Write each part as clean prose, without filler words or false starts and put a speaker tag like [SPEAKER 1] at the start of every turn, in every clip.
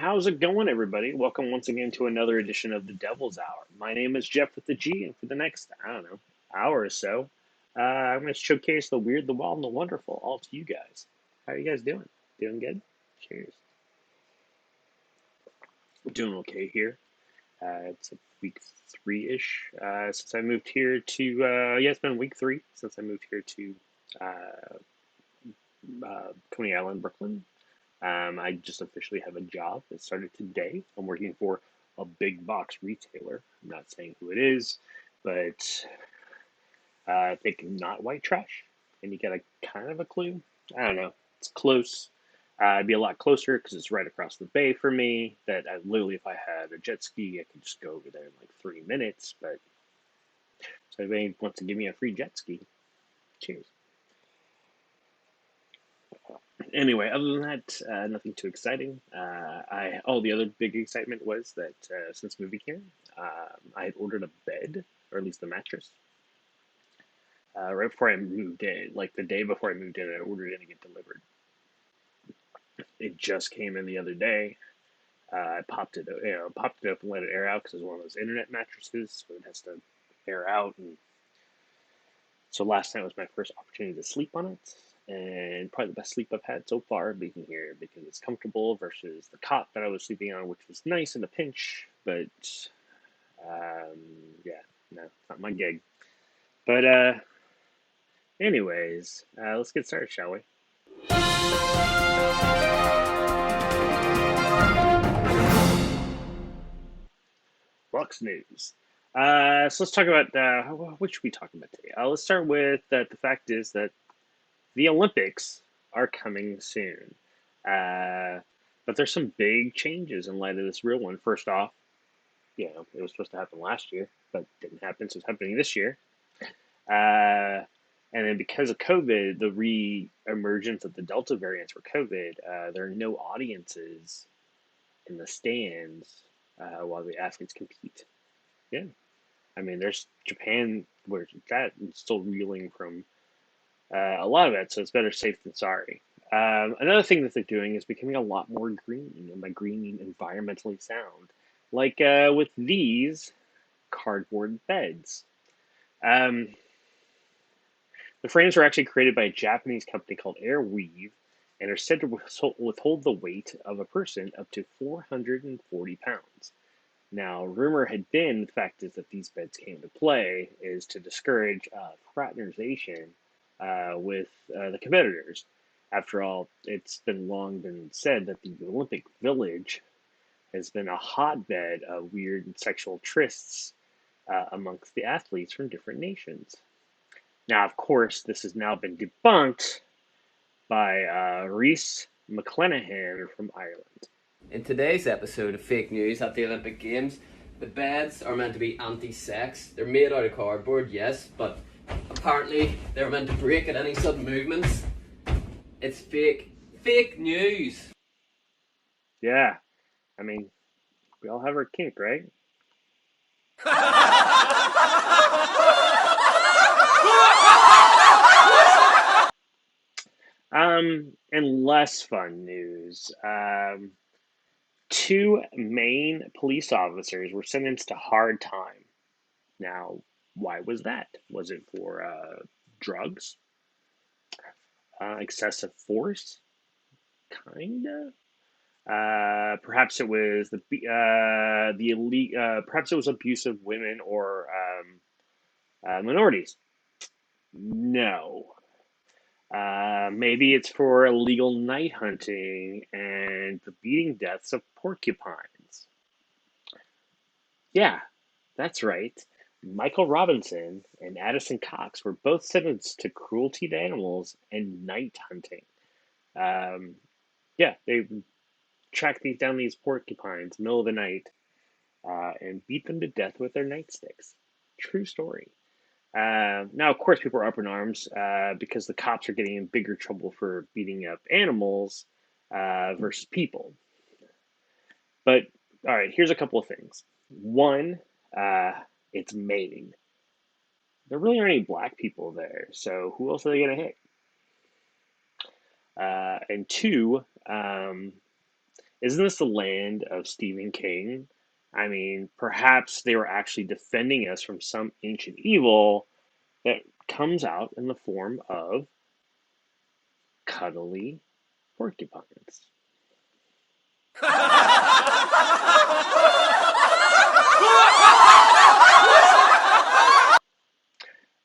[SPEAKER 1] How's it going, everybody? Welcome once again to another edition of the Devil's Hour. My name is Jeff with the G, and for the next, hour or so, I'm going to showcase the weird, the wild, and the wonderful all to you guys. How are you guys doing? Doing good? Cheers. Doing okay here. It's week three-ish since I moved here to, it's been week three since I moved here to uh, Coney Island, Brooklyn. I just officially have a job that started today. I'm working for a big box retailer. I'm not saying who it is, but think not white trash. And you get a kind of a clue. I don't know. It's close. It'd be a lot closer because it's right across the bay for me. That I literally, if I had a jet ski, I could just go over there in like 3 minutes. But so if anybody wants to give me a free jet ski, cheers. Anyway, other than that, nothing too exciting. The other big excitement was that since moving here, I had ordered a bed, or at least a mattress, right before I moved in. Like the day before I moved in, I ordered it to get delivered. It just came in the other day. I popped it up and let it air out because it's one of those internet mattresses, so it has to air out. And so last night was my first opportunity to sleep on it, and probably the best sleep I've had so far being here because it's comfortable versus the cot that I was sleeping on, which was nice in a pinch, but um, yeah, no, not my gig. But anyways, let's get started, shall we? Bucks news. So let's talk about what should we talk about today? Let's start with the fact is that the Olympics are coming soon. Uh, but there's some big changes in light of this real one. First off, it was supposed to happen last year, but didn't happen, so it's happening this year. Uh, and then because of COVID, the re-emergence of the Delta variants for COVID, there are no audiences in the stands while the athletes compete. Yeah, I mean, there's Japan where that is still reeling from a lot of it, so it's better safe than sorry. Another thing that they're doing is becoming a lot more green, and by green, environmentally sound, like with these cardboard beds. Um, the frames were actually created by a Japanese company called Airweave and are said to withhold the weight of a person up to 440 pounds. Now, rumor had been, the fact is that these beds came into play, is to discourage fraternization with the competitors. After all, it's been long been said that the Olympic Village has been a hotbed of weird sexual trysts amongst the athletes from different nations. Now, of course, this has now been debunked by Rhys McClenaghan from Ireland.
[SPEAKER 2] In today's episode of Fake News at the Olympic Games, the beds are meant to be anti-sex. They're made out of cardboard, yes, but apparently they're meant to break at any sudden movements. It's fake. Fake news.
[SPEAKER 1] Yeah, I mean, we all have our kink, right? And less fun news. Two Maine police officers were sentenced to hard time. Now, why was that? Was it for drugs? Excessive force? Kinda. Perhaps it was the elite. Perhaps it was abuse of women or minorities. No. Maybe it's for illegal night hunting and the beating deaths of porcupines. Yeah, that's right. Michael Robinson and Addison Cox were both sentenced to cruelty to animals and night hunting. Um, yeah, they tracked these porcupines middle of the night and beat them to death with their nightsticks. True story. Now, of course, people are up in arms because the cops are getting in bigger trouble for beating up animals versus people. But, all right, here's a couple of things. One, it's Maine. There really aren't any black people there, so who else are they going to hit? And two, Isn't this the land of Stephen King? I mean, perhaps they were actually defending us from some ancient evil that comes out in the form of cuddly porcupines.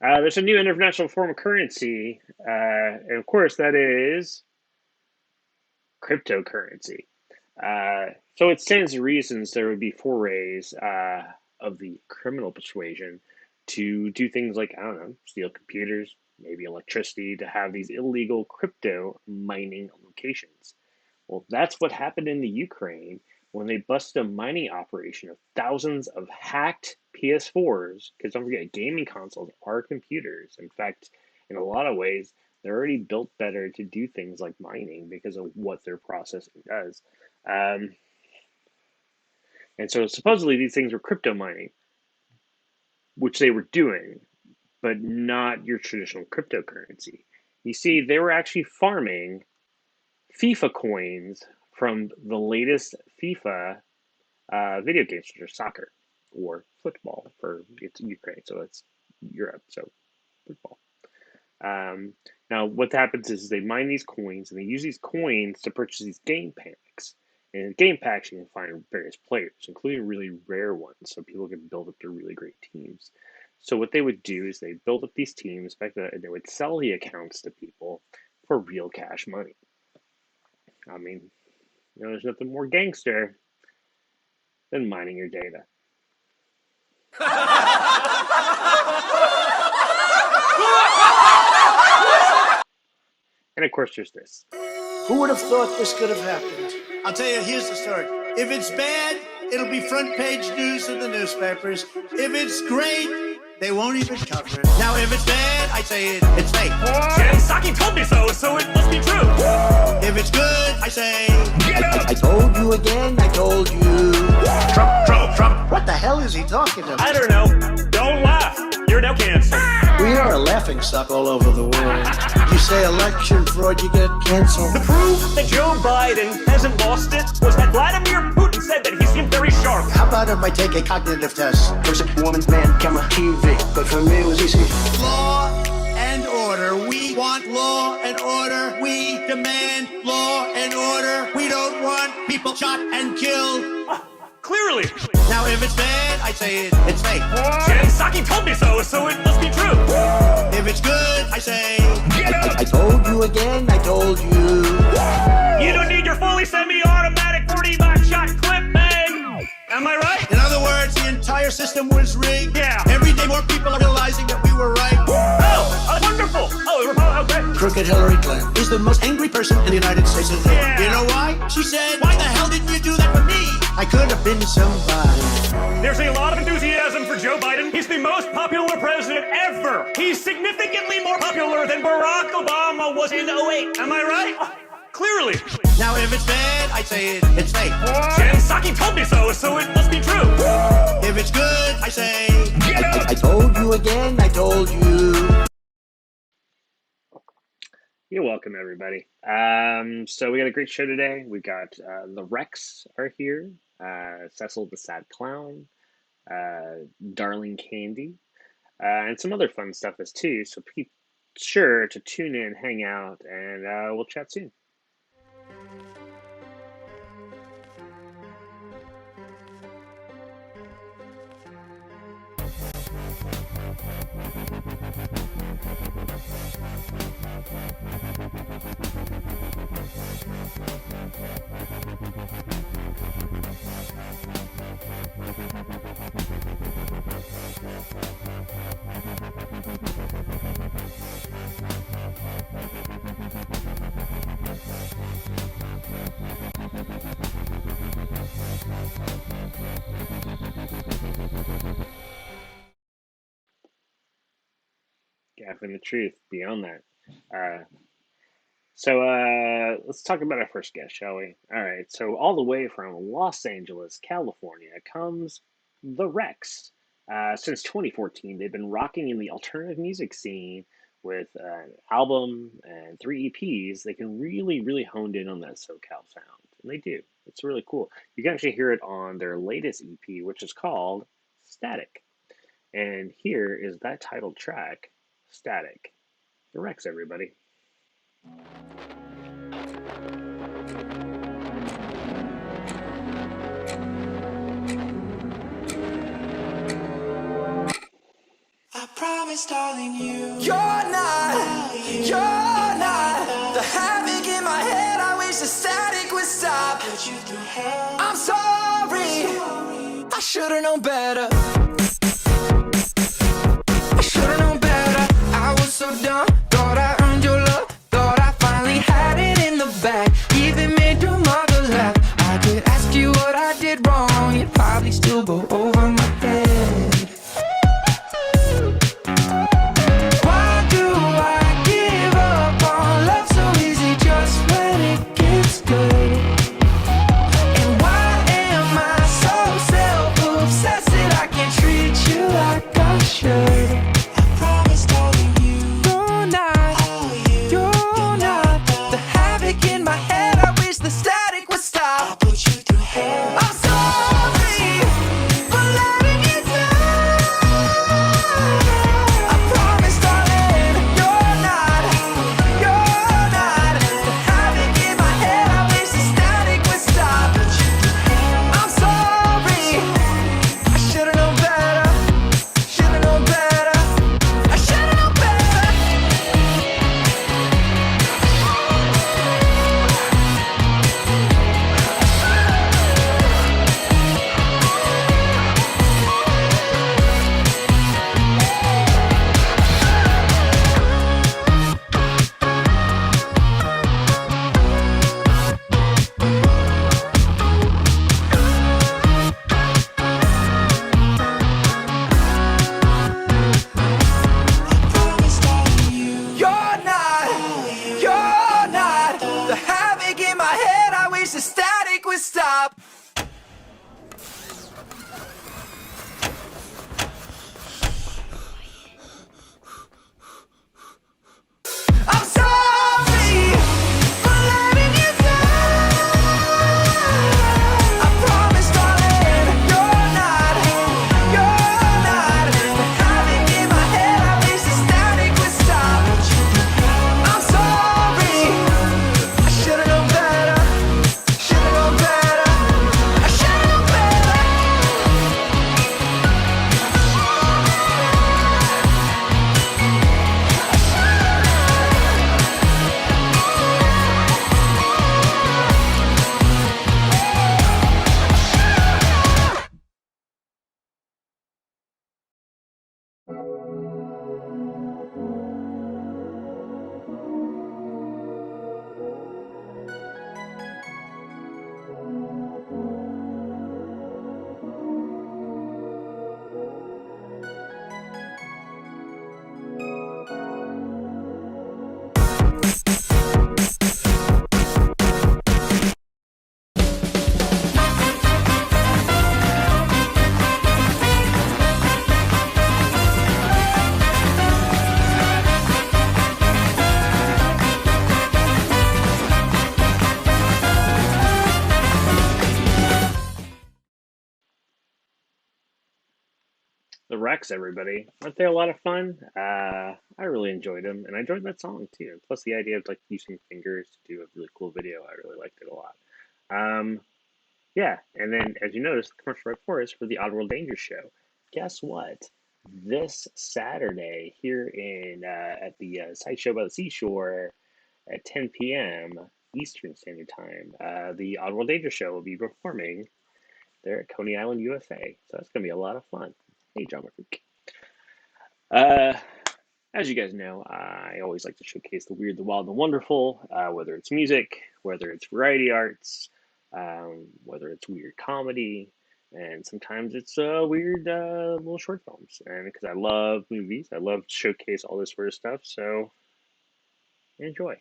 [SPEAKER 1] There's a new international form of currency, and of course, that is cryptocurrency. So it stands to reasons there would be forays of the criminal persuasion to do things like, I don't know, steal computers, maybe electricity, to have these illegal crypto mining locations. Well, that's what happened in the Ukraine when they busted a mining operation of thousands of hacked PS4s. Because don't forget, gaming consoles are computers. In fact, in a lot of ways, they're already built better to do things like mining because of what their processing does. Um, and so supposedly these things were crypto mining, which they were doing, but not your traditional cryptocurrency. You see, they were actually farming FIFA coins from the latest FIFA video games, which are soccer or football for it's Ukraine, so it's Europe, so football. Um, Now, what happens is they mine these coins and they use these coins to purchase these game packs. And in game packs, you can find various players, including really rare ones, so people can build up their really great teams. So what they would do is they build up these teams back then, and they would sell the accounts to people for real cash money. I mean, there's nothing more gangster than mining your data. And of course, there's this.
[SPEAKER 3] Who would have thought this could have happened?
[SPEAKER 4] I'll tell you, here's the story. If it's bad, it'll be front page news in the newspapers. If it's great, they won't even cover it. Now, if it's bad, I say it's fake.
[SPEAKER 5] Jen Psaki told me so it must be true.
[SPEAKER 4] If it's good, I say
[SPEAKER 5] Get out!
[SPEAKER 3] I told you again, I told you.
[SPEAKER 5] Trump.
[SPEAKER 3] What the hell is he talking about?
[SPEAKER 5] I don't know. Don't laugh. You're now canceled.
[SPEAKER 3] We are a laughing stock all over the world. You say election fraud, you get canceled.
[SPEAKER 5] The proof that Joe Biden hasn't lost it was that Vladimir Putin said that he seemed very sharp.
[SPEAKER 3] How about if I take a cognitive test?
[SPEAKER 6] Person, woman, man, camera, TV. But for me, it was easy.
[SPEAKER 4] law and order. We want law and order. We demand law and order. We don't want people shot and killed.
[SPEAKER 5] Clearly.
[SPEAKER 4] Now, if it's bad, I say it's fake.
[SPEAKER 5] Jen Psaki told me so it must be true.
[SPEAKER 4] If it's good, I say
[SPEAKER 5] Get out!
[SPEAKER 3] I told you again, I told you.
[SPEAKER 5] You don't need your fully semi-automatic 40-back shot clip, man. Am I right?
[SPEAKER 4] In other words, the entire system was rigged.
[SPEAKER 5] Yeah.
[SPEAKER 4] Every day more people are realizing that we were right.
[SPEAKER 5] Oh, wonderful. Oh, okay.
[SPEAKER 3] Crooked Hillary Clinton is the most angry person in the United States.
[SPEAKER 5] Yeah.
[SPEAKER 4] You know why? She said, why the hell didn't you do that for me?
[SPEAKER 3] I could have been somebody.
[SPEAKER 5] There's a lot of enthusiasm for Joe Biden. He's the most popular president ever. He's significantly more popular than Barack Obama was in '08. Am I right? Clearly.
[SPEAKER 4] Now, if it's bad, I say it's fake.
[SPEAKER 5] Jen Psaki told me so it must be true.
[SPEAKER 4] If it's good, I say
[SPEAKER 5] Get out!
[SPEAKER 3] I told you again, I told you.
[SPEAKER 1] You're welcome, everybody. So we got a great show today. We got the Rex are here, Cecil the Sad Clown, Darling Kandie, and some other fun stuff as too. So be sure to tune in, hang out, and we'll chat soon. Gaffing the truth beyond that. Let's talk about our first guest, shall we? All right. So all the way from Los Angeles, California, comes the Rex. Since 2014, they've been rocking in the alternative music scene with an album and 3 EPs. They can really, really honed in on that SoCal sound, and they do. It's really cool. You can actually hear it on their latest EP, which is called Static. And here is that title track, Static. The Rex, everybody.
[SPEAKER 7] I promise, darling, you're not the havoc in my head. I wish the static would stop. I'm sorry, I should've known better. I should've known better. I was so dumb, thought I earned your love, thought I finally had it in the bag. Even made your mother laugh. I could ask you what I did wrong, you'd probably still go over my head.
[SPEAKER 1] The Rex, everybody. Aren't they a lot of fun? I really enjoyed them, and I enjoyed that song too. Plus, the idea of like using fingers to do a really cool video, I really liked it a lot. Um, yeah, and then as you noticed, the commercial right before is for the Oddworld Danger Show. Guess what? This Saturday here in at the Sideshow by the Seashore at 10 p.m. Eastern Standard Time, the Oddworld Danger Show will be performing there at Coney Island, USA. So that's gonna be a lot of fun. Hey, John McCreek. Uh, as you guys know, I always like to showcase the weird, the wild, the wonderful, whether it's music, whether it's variety arts, whether it's weird comedy, and sometimes it's weird little short films. And because I love movies, I love to showcase all this sort of stuff, so enjoy.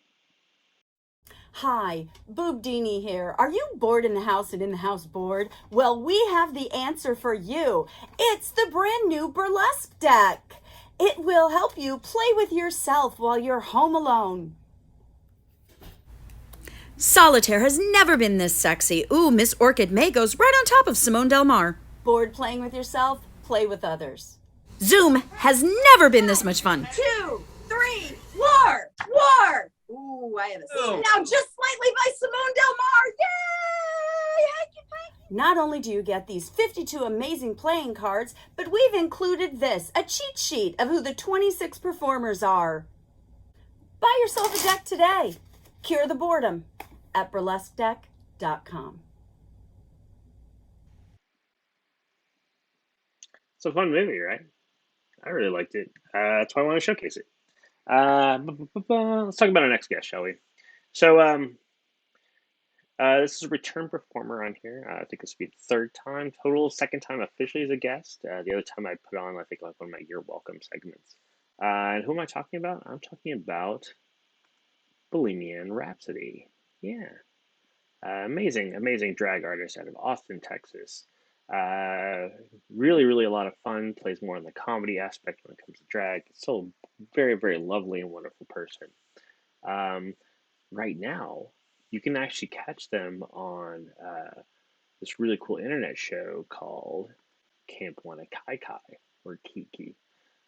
[SPEAKER 8] Hi, Boobdini here. Are you bored in the house and in the house bored? Well, we have the answer for you. It's the brand new burlesque deck. It will help you play with yourself while you're home alone.
[SPEAKER 9] Solitaire has never been this sexy. Ooh, Miss Orchid May goes right on top of Simone Del Mar.
[SPEAKER 8] Bored playing with yourself? Play with others.
[SPEAKER 9] Zoom has never been this much fun.
[SPEAKER 8] 2, 3, war! War! Ooh, I have a now just slightly by Simone Del Mar. Yay! Hanky-panky. Not only do you get these 52 amazing playing cards, but we've included this, a cheat sheet of who the 26 performers are. Buy yourself a deck today. Cure the boredom at burlesquedeck.com.
[SPEAKER 1] It's a fun movie, right? I really liked it. That's why I want to showcase it. Let's talk about our next guest, shall we? So, this is a return performer on here. I think this will be the third time total, second time officially as a guest. The other time I put on, I think, like one of my You're Welcome segments. And who am I talking about? I'm talking about Bulimianne Rhapsody. Yeah. Amazing drag artist out of Austin, Texas. Really a lot of fun. Plays more on the comedy aspect when it comes to drag. Still very lovely and wonderful person. Right now, you can actually catch them on this really cool internet show called Camp Wanna Kai or Kiki.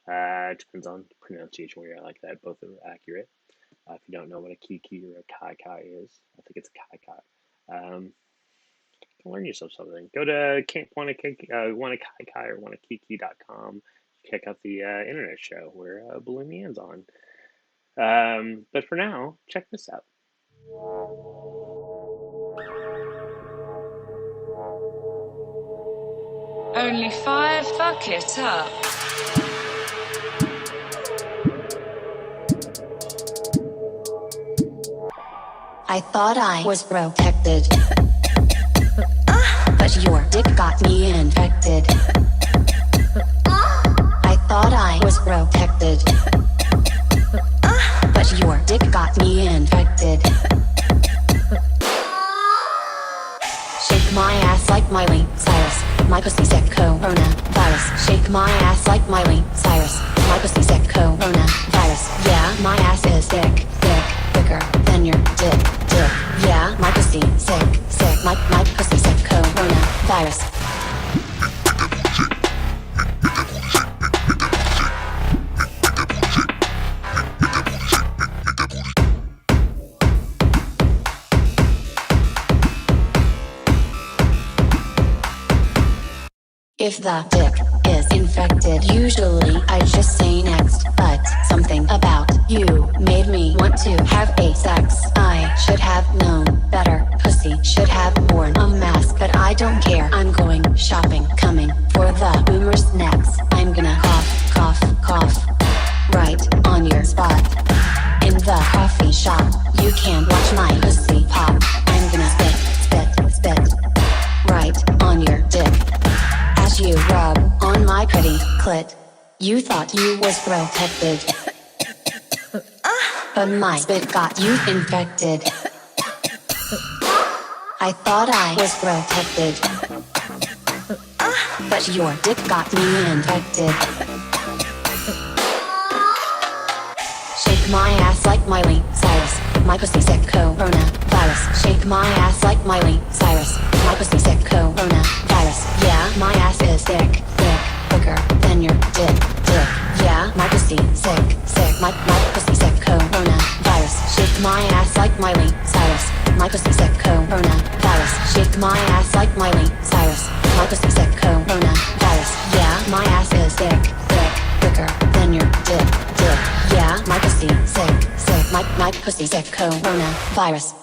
[SPEAKER 1] It depends on pronunciation where you're like that. Both are accurate. If you don't know what a Kiki or a Kai is, I think it's a Kai. Learn yourself something. Go to Camp Wanna Kai or wannakiki.com. Check out the internet show where Bulimianne's on. But for now, check this out.
[SPEAKER 10] Only 5, fuck it up.
[SPEAKER 11] I thought I was protected, but your dick got me infected. I thought I was protected, but your dick got me infected. Shake my ass like Miley Cyrus. My pussy said coronavirus. Shake my ass like Miley Cyrus. My pussy said coronavirus. Yeah, my ass is thick, thicker than your dick. Yeah, my pussy sick. My pussy said coronavirus. If the dick is infected, usually I just say next. But something about you made me want to have a sex. I should have known better. Pussy should have worn a mask, but I don't care. I'm going shopping, coming for the boomers next. I'm gonna cough, right on your spot. In the coffee shop, you can watch my pussy pop. I'm gonna spit, right on your dick. As you rub on my pretty clit, you thought you was protected, but my spit got you infected. I thought I was protected, but your dick got me infected. Shake my ass like Miley Cyrus. My pussy said coronavirus. Shake my ass like Miley Cyrus. My pussy said coronavirus. Yeah, my ass is thicker than your dick. Yeah, my pussy sick. My pussy said coronavirus. Shake my ass like Miley Cyrus. My pussy said coronavirus. Shake my ass like Miley Cyrus. My pussy said coronavirus. Yeah, my ass is thicker than your dick. Yeah, my pussy sick. My pussy said coronavirus.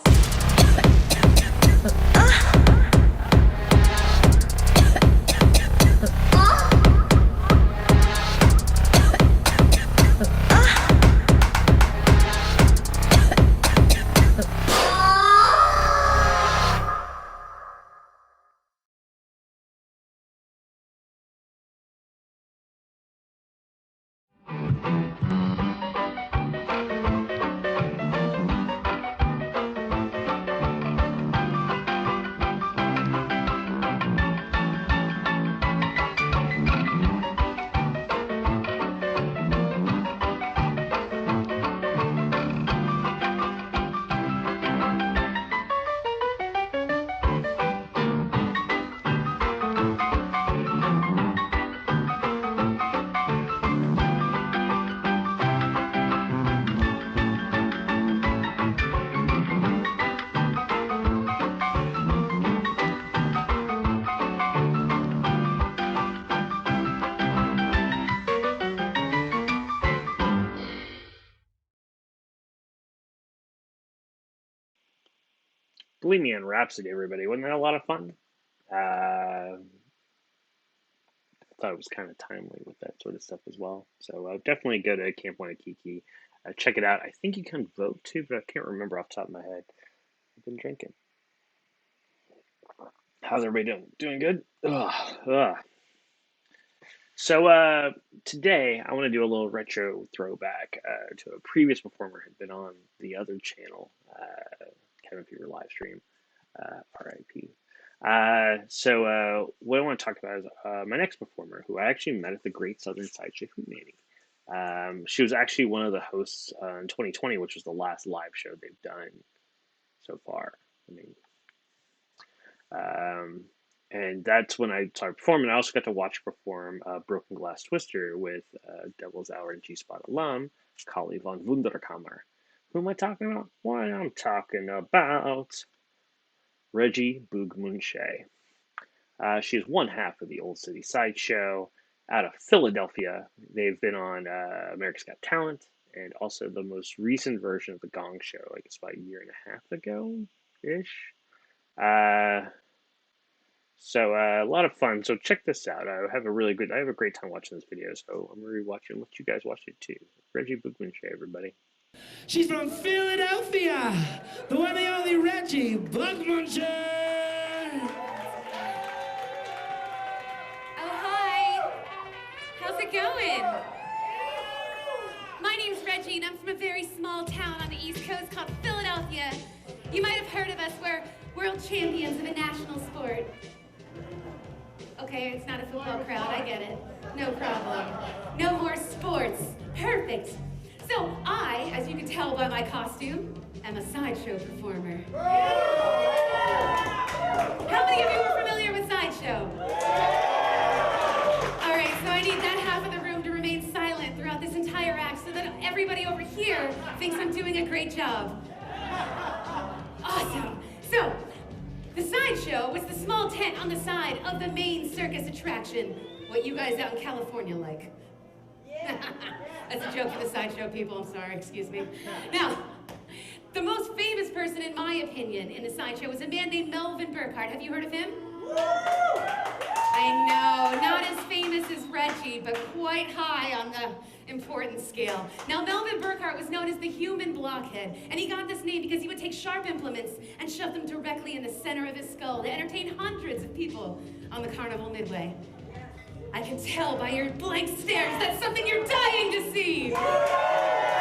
[SPEAKER 1] Bulimianne Rhapsody, everybody. Wasn't that a lot of fun? I thought it was kind of timely with that sort of stuff as well. So definitely go to Camp Wanakiki. Check it out. I think you can vote too, but I can't remember off the top of my head. I've been drinking. How's everybody doing? Doing good? Ugh. So today I want to do a little retro throwback to a previous performer who had been on the other channel, Kevin Fever live stream, RIP. So what I want to talk about is my next performer, who I actually met at the Great Southern Sideshow Hootenanny. She was actually one of the hosts in 2020, which was the last live show they've done so far. I mean, and that's when I started performing. I also got to watch her perform Broken Glass Twister with Devil's Hour and G-Spot alum, Kali von Wunderkammer. Who am I talking about? Why, I'm talking about Reggie Boogmunche. She is one half of the Old City Sideshow out of Philadelphia. They've been on America's Got Talent and also the most recent version of The Gong Show, I guess about a year and a half ago-ish. So a lot of fun. So check this out. I have a great time watching this video. So I'm gonna rewatch it and let you guys watch it too. Reggie Boogmunche, everybody.
[SPEAKER 12] She's from Philadelphia, the one and only Reggie Boogmunche.
[SPEAKER 13] Oh, hi. How's it going? My name's Reggie, and I'm from a very small town on the East Coast called Philadelphia. You might have heard of us. We're world champions of a national sport. Okay, it's not a football crowd, I get it. No problem. No more sports. Perfect. So I, as you can tell by my costume, am a sideshow performer. How many of you are familiar with sideshow? All right, so I need that half of the room to remain silent throughout this entire act so that everybody over here thinks I'm doing a great job. Awesome. So, the sideshow was the small tent on the side of the main circus attraction. What you guys out in California like. That's a joke for the sideshow people, I'm sorry, excuse me. Now, the most famous person, in my opinion, in the sideshow was a man named Melvin Burkhart. Have you heard of him? I know, not as famous as Reggie, but quite high on the importance scale. Now, Melvin Burkhart was known as the human blockhead, and he got this name because he would take sharp implements and shove them directly in the center of his skull to entertain hundreds of people on the Carnival Midway. I can tell by your blank stares that's something you're dying to see.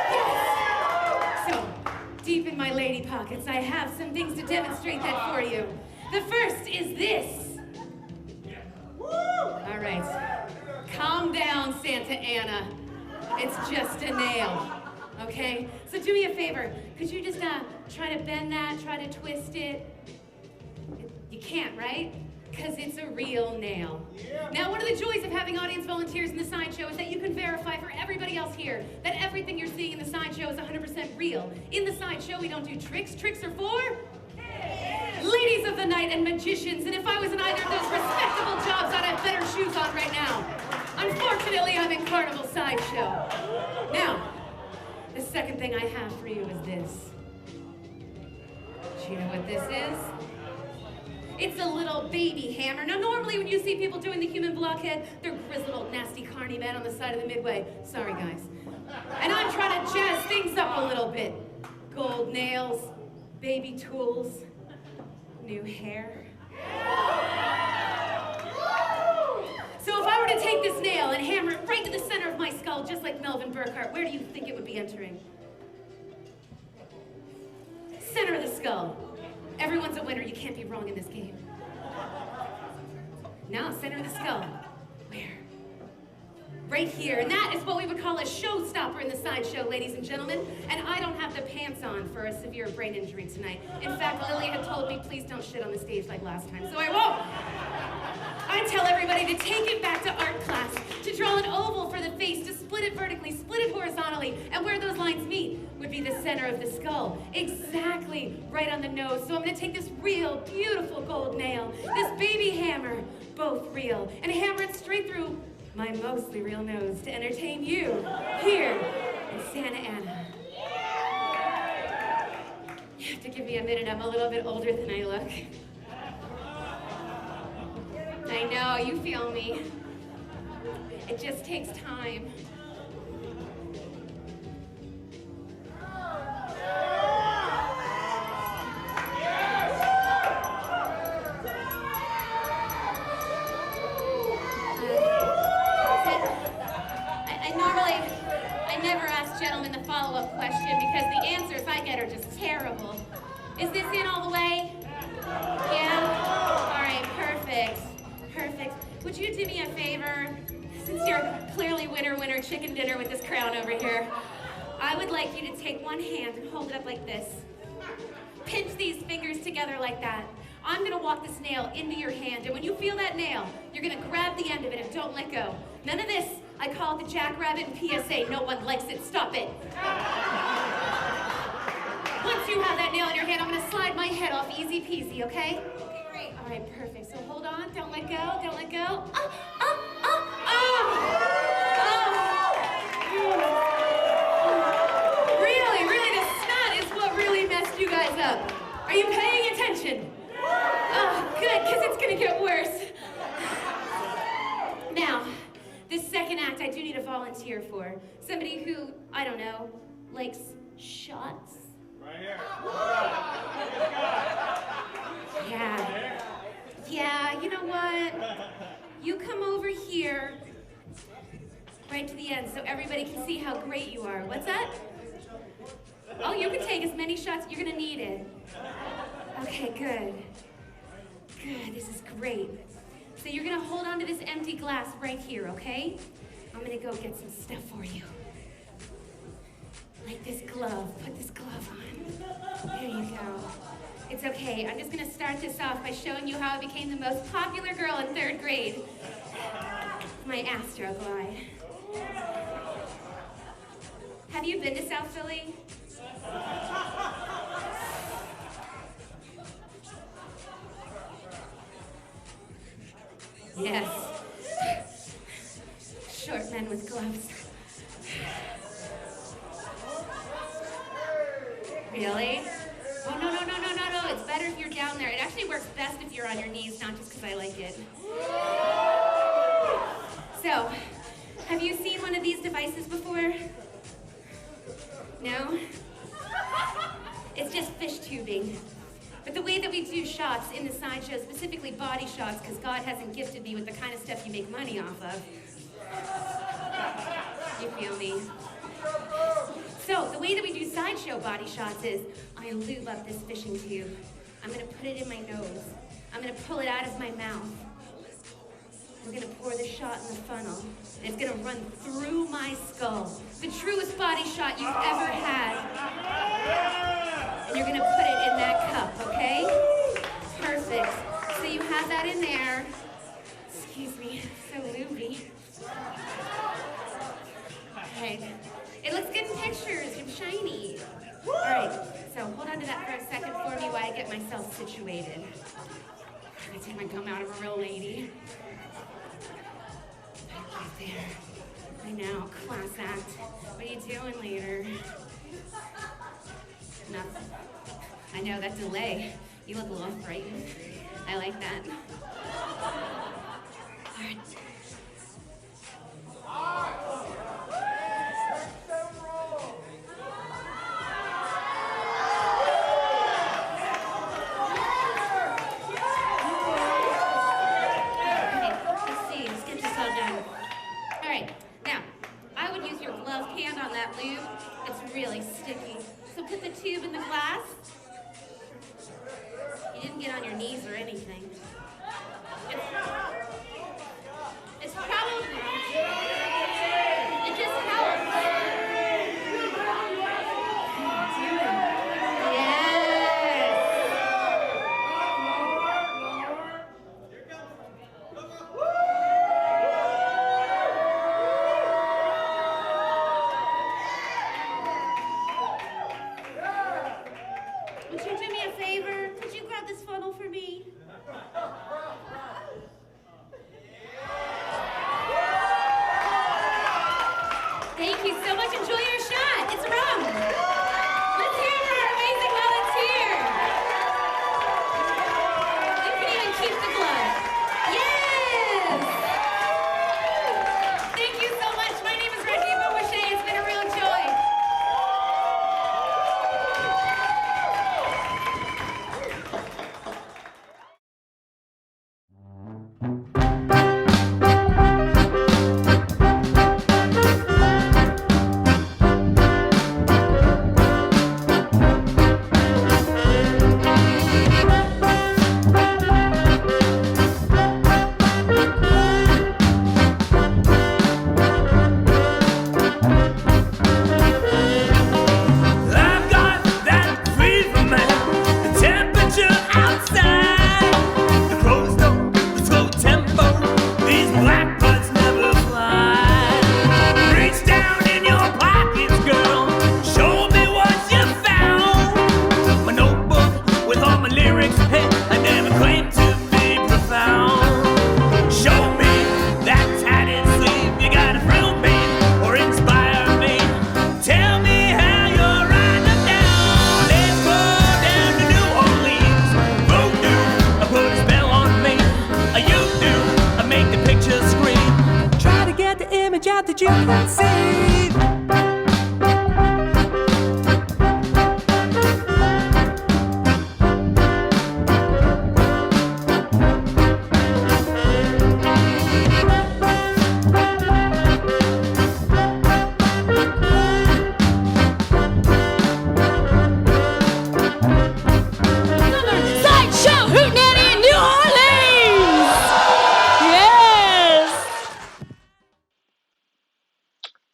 [SPEAKER 13] Yes. So, deep in my lady pockets, I have some things to demonstrate that for you. The first is this. All right, calm down, Santa Anna. It's just a nail, okay? So do me a favor. Could you just try to bend that, try to twist it? You can't, right? Because it's a real nail. Now, one of the joys of having audience volunteers in the sideshow is that you can verify for everybody else here that everything you're seeing in the sideshow is 100% real. In the sideshow, we don't do tricks. Tricks are for ladies of the night and magicians. And if I was in either of those respectable jobs, I'd have better shoes on right now. Unfortunately, I'm in Carnival Sideshow. Now, the second thing I have for you is this. Do you know what this is? It's a little baby hammer. Now, normally when you see people doing the human blockhead, they're grizzled old nasty carny men on the side of the Midway. Sorry, guys. And I'm trying to jazz things up a little bit. Gold nails, baby tools, new hair. So if I were to take this nail and hammer it right to the center of my skull, just like Melvin Burkhart, where do you think it would be entering? Center of the skull. Everyone's a winner. You can't be wrong in this game. Now, center of the skull. Where? Right here. And that is what we would call a showstopper in the sideshow, ladies and gentlemen. And I don't have the pants on for a severe brain injury tonight. In fact, Lily had told me, please don't shit on the stage like last time, so I won't. I tell everybody to take it back to art class, to draw an oval for the face, to split it vertically, split it horizontally, and where those lines meet would be the center of the skull. Exactly right on the nose. So I'm gonna take this real, beautiful gold nail, this baby hammer, both real, and hammer it straight through my mostly real nose to entertain you here in Santa Ana. You have to give me admit it, I'm a little bit older than I look. I know, you feel me. It just takes time. I never ask gentlemen the follow-up question because the answers I get are just terrible. Is this in all the way? Yeah? All right, perfect. Perfect. Would you do me a favor? Since you're clearly winner chicken dinner with this crown over here, I would like you to take one hand and hold it up like this. Pinch these fingers together like that. I'm gonna walk this nail into your hand, and when you feel that nail, you're gonna grab the end of it and don't let go. None of this. I call it the Jackrabbit and PSA. No one likes it. Stop it. Once you have that nail in your hand, I'm gonna slide my head off easy peasy, okay? Okay, great. All right, perfect. So hold on. Don't let go. Don't let go. Really, the snot is what really messed you guys up. Are you paying attention? Oh, good, because it's gonna get worse. Now, this second act I do need a volunteer for. Somebody who, I don't know, likes shots?
[SPEAKER 5] Right here.
[SPEAKER 13] Yeah, you know what? You come over here, right to the end, so everybody can see how great you are. What's that? Oh, you can take as many shots, you're gonna need it. Okay, good. Good, this is great. So you're gonna hold on to this empty glass right here, okay? I'm gonna go get some stuff for you. Like this glove, put this glove on. There you go. It's okay, I'm just gonna start this off by showing you how I became the most popular girl in 3rd grade. My Astro glide. Have you been to South Philly? Yes. Short men with gloves. Really? Oh, no. It's better if you're down there. It actually works best if you're on your knees, not just because I like it. So, have you seen one of these devices before? No? It's just fish tubing. But the way that we do shots in the sideshow, specifically body shots, because God hasn't gifted me with the kind of stuff you make money off of. You feel me? So, the way that we do sideshow body shots is, I lube up this fishing tube. I'm gonna put it in my nose. I'm gonna pull it out of my mouth. We're gonna pour the shot in the funnel, and it's gonna run through my skull. The truest body shot you've ever had. And you're gonna put it in that cup, okay? Perfect. So you have that in there. Excuse me, so looby. Okay. It looks good in pictures, it's shiny. All right, so hold on to that for a second for me while I get myself situated. I'm gonna take my gum out of a real lady. Right there. I know, class act. What are you doing later? Nothing. I know, that delay. You look a little frightened. I like that. All right. Lube. It's really sticky. So put the tube in the glass. You didn't get on your knees or anything. It's probably... It just helps. Thank you so much. Enjoy your shot. It's rum. Let's hear it for our amazing volunteer.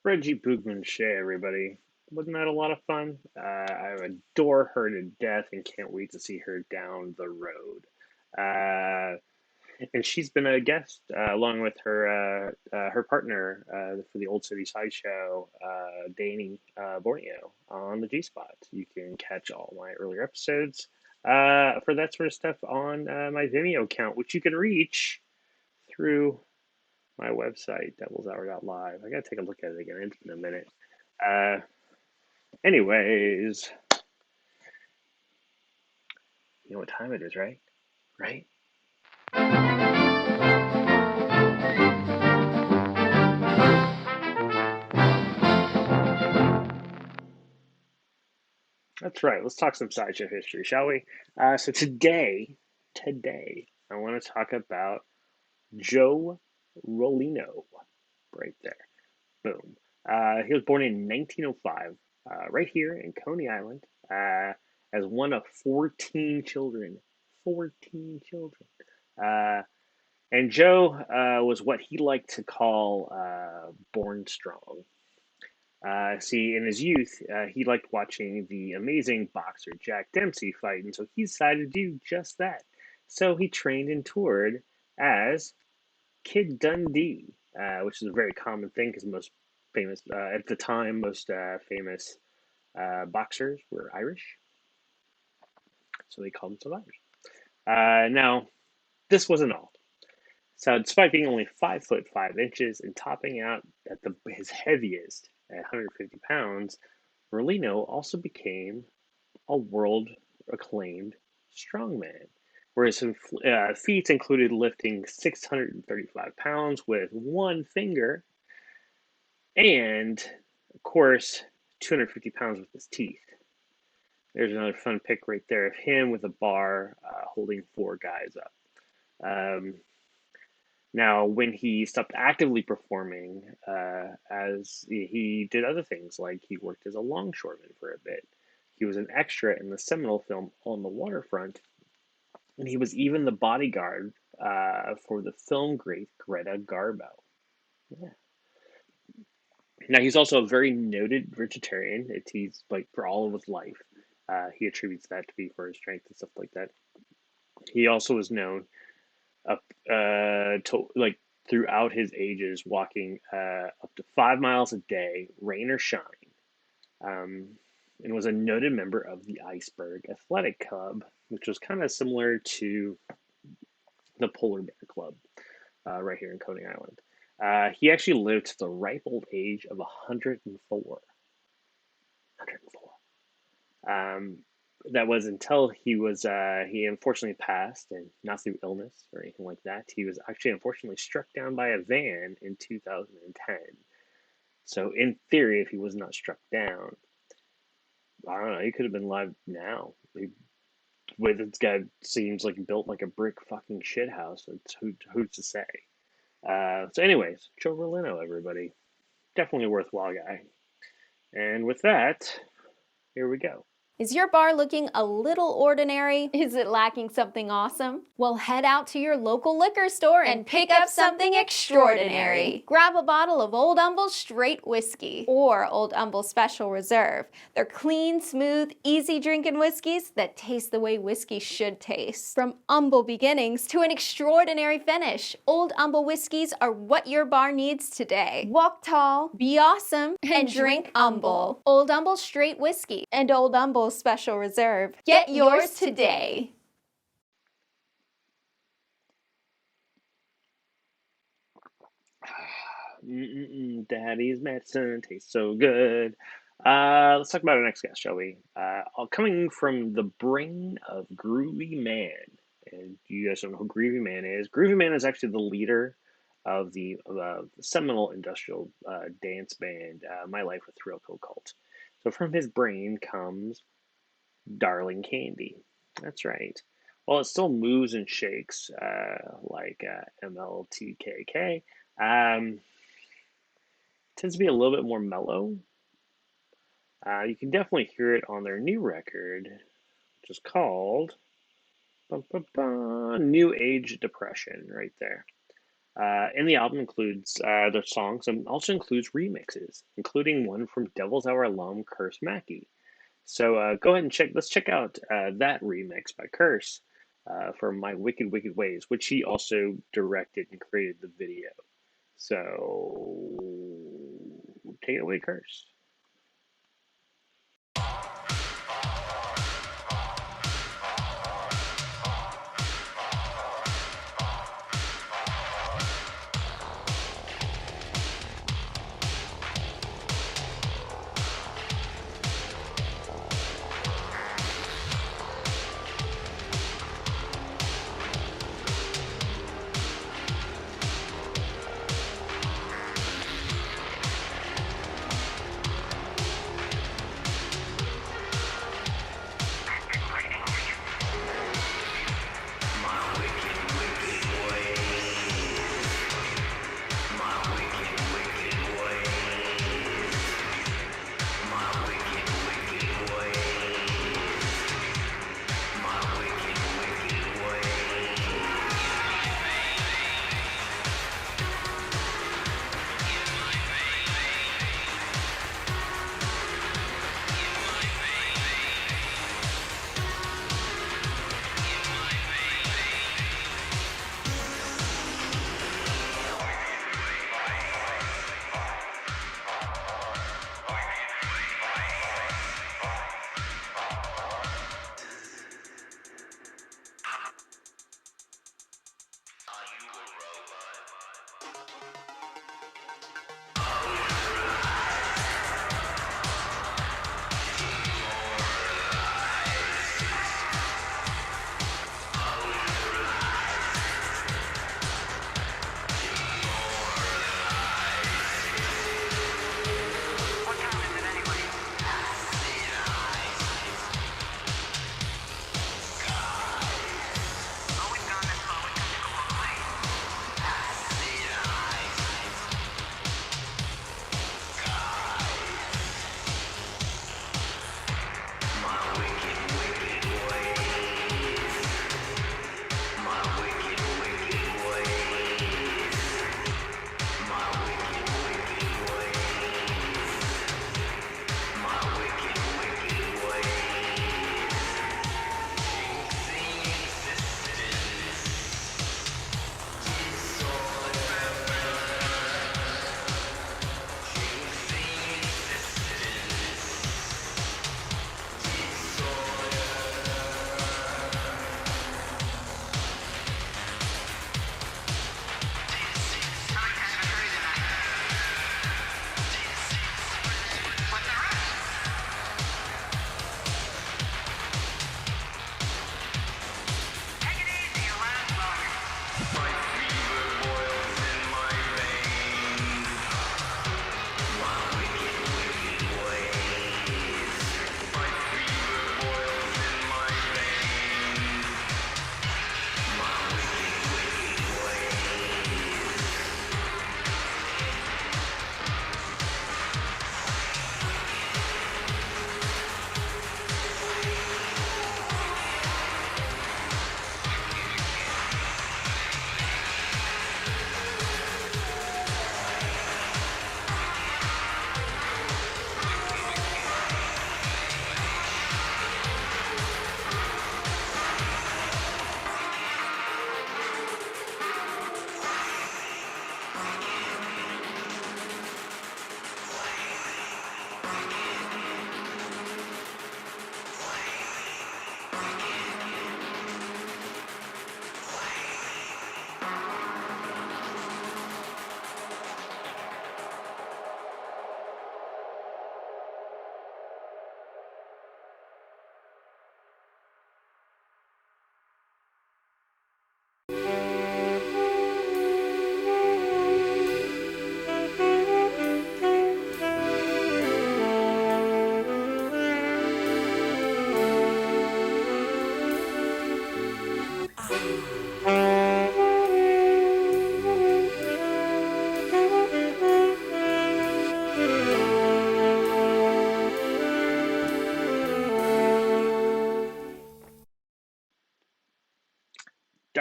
[SPEAKER 1] Reggie Boogman-Shea, everybody. Wasn't that a lot of fun? I adore her to death and can't wait to see her down the road. And she's been a guest along with her partner for the Old City Sideshow, Danny Borneo, on the G Spot. You can catch all my earlier episodes for that sort of stuff on my Vimeo account, which you can reach through my website, devilshour.live. I gotta take a look at it again. It's been a minute. Anyways, you know what time it is, right? Right? That's right. Let's talk some sideshow history, shall we? So today, I want to talk about Joe Rollino. Right there. Boom. He was born in 1905, right here in Coney Island, as one of 14 children. 14 children. And Joe was what he liked to call born strong. See, in his youth, he liked watching the amazing boxer Jack Dempsey fight, and so he decided to do just that. So he trained and toured as Kid Dundee, which is a very common thing because most famous, at the time, most famous boxers were Irish, so they called themselves Irish. Now, this wasn't all. So, despite being only 5'5" and topping out at his heaviest at 150 pounds, Rollino also became a world acclaimed strongman, where his feats included lifting 635 pounds with one finger and, of course, 250 pounds with his teeth. There's another fun pic right there of him with a bar holding four guys up. Now, when he stopped actively performing, as he did other things, like he worked as a longshoreman for a bit. He was an extra in the seminal film On the Waterfront, and he was even the bodyguard for the film great Greta Garbo. Yeah. Now, he's also a very noted vegetarian. He's like for all of his life. He attributes that to be for his strength and stuff like that. He also was known up to like throughout his ages, walking up to 5 miles a day, rain or shine, and was a noted member of the Iceberg Athletic Club, which was kind of similar to the Polar Bear Club right here in Coney Island. He actually lived to the ripe old age of 104. 104. That was until he unfortunately passed, and not through illness or anything like that. He was actually unfortunately struck down by a van in 2010. So in theory, if he was not struck down, I don't know, he could have been alive now. The way this guy seems like built like a brick fucking shit house. Who's to say? So anyways, Joe Rollino, everybody. Definitely a worthwhile guy. And with that, here we go.
[SPEAKER 14] Is your bar looking a little ordinary? Is it lacking something awesome? Well, head out to your local liquor store and pick up something extraordinary. Grab a bottle of Old Humble Straight Whiskey or Old Humble Special Reserve. They're clean, smooth, easy drinking whiskeys that taste the way whiskey should taste. From humble beginnings to an extraordinary finish, Old Humble whiskeys are what your bar needs today. Walk tall, be awesome, and drink humble. Old Humble Straight Whiskey and Old Humble Special Reserve. Get yours today.
[SPEAKER 1] Daddy's medicine tastes so good. Let's talk about our next guest, shall we? Coming from the brain of Groovy Man. And you guys don't know who Groovy Man is. Groovy Man is actually the leader of the seminal industrial dance band, My Life with Thrill Kill Cult. So from his brain comes Darling Kandie. That's right. While it still moves and shakes like MLTKK, tends to be a little bit more mellow. You can definitely hear it on their new record, which is called New Age Depression, right there. And the album includes their songs and also includes remixes, including one from Devil's Hour alum Curse Mackey. So go ahead and let's check out that remix by Curse for My Wicked Wicked Ways, which he also directed and created the video. So take it away, Curse.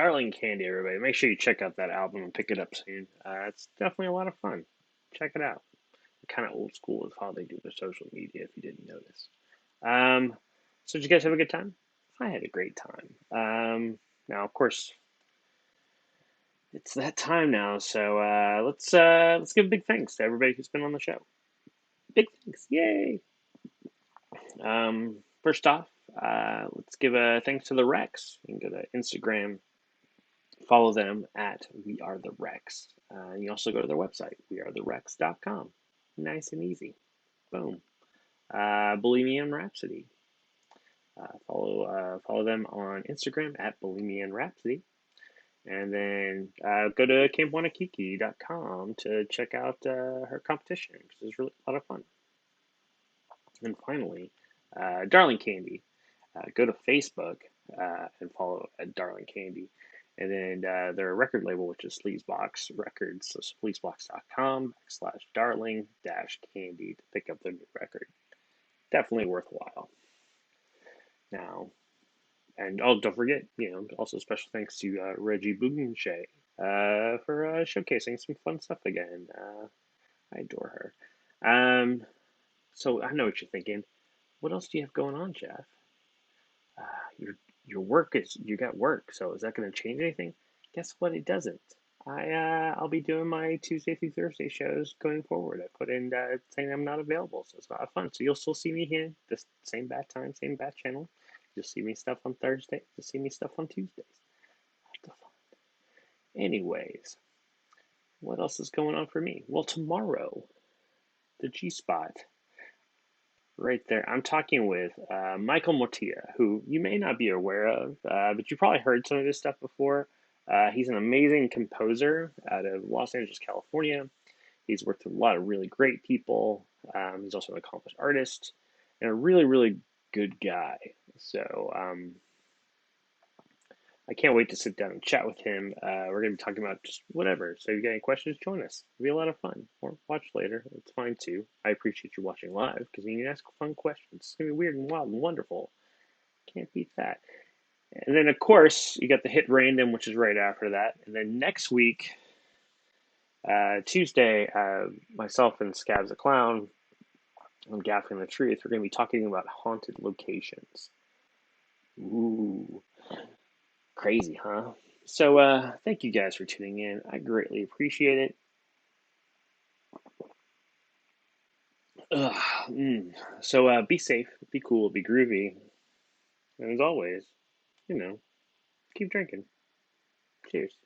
[SPEAKER 1] Darling Kandie, everybody. Make sure you check out that album and pick it up soon. It's definitely a lot of fun. Check it out. Kind of old school with how they do their social media, if you didn't notice. So did you guys have a good time? I had a great time. Now, of course, it's that time now, so let's give a big thanks to everybody who's been on the show. Big thanks, yay! First off, let's give a thanks to the Rex. You can go to Instagram, follow them at We Are the Rex. You also go to their website, wearetherex.com. Nice and easy. Boom. Bulimianne Rhapsody. Follow them on Instagram at Bulimianne Rhapsody. And then go to camp1akiki.com to check out her competition, because it's really a lot of fun. And finally, Darling Kandie. Go to Facebook and follow Darling Kandie. And then their record label, which is Sleazebox Records, so sleazebox.com/darling-kandie to pick up their new record. Definitely worthwhile. Now, and don't forget, also special thanks to Reggie Bouganchet for showcasing some fun stuff again. I adore her. So I know what you're thinking. What else do you have going on, Jeff? Your work is, you got work, so is that going to change anything? Guess what? It doesn't. I'll be doing my Tuesday through Thursday shows going forward. I put in saying I'm not available, so it's a lot of fun. So you'll still see me here, this same bat time, same bat channel. You'll see me stuff on Thursday. You'll see me stuff on Tuesdays. Lots of fun. Anyways, what else is going on for me? Well, tomorrow, the G Spot. Right there. I'm talking with Michael Mortia, who you may not be aware of, but you probably heard some of his stuff before. He's an amazing composer out of Los Angeles, California. He's worked with a lot of really great people. He's also an accomplished artist and a really, really good guy. So I can't wait to sit down and chat with him. We're going to be talking about just whatever. So if you got any questions, join us. It'll be a lot of fun. Or watch later. It's fine too. I appreciate you watching live because you can ask fun questions. It's going to be weird and wild and wonderful. Can't beat that. And then, of course, you got the hit random, which is right after that. And then next week, Tuesday, myself and Scabs the Clown on Gaffing the Truth, we're going to be talking about haunted locations. Ooh. Crazy, huh? So, thank you guys for tuning in. I greatly appreciate it. So, be safe, be cool, be groovy. And as always, keep drinking. Cheers.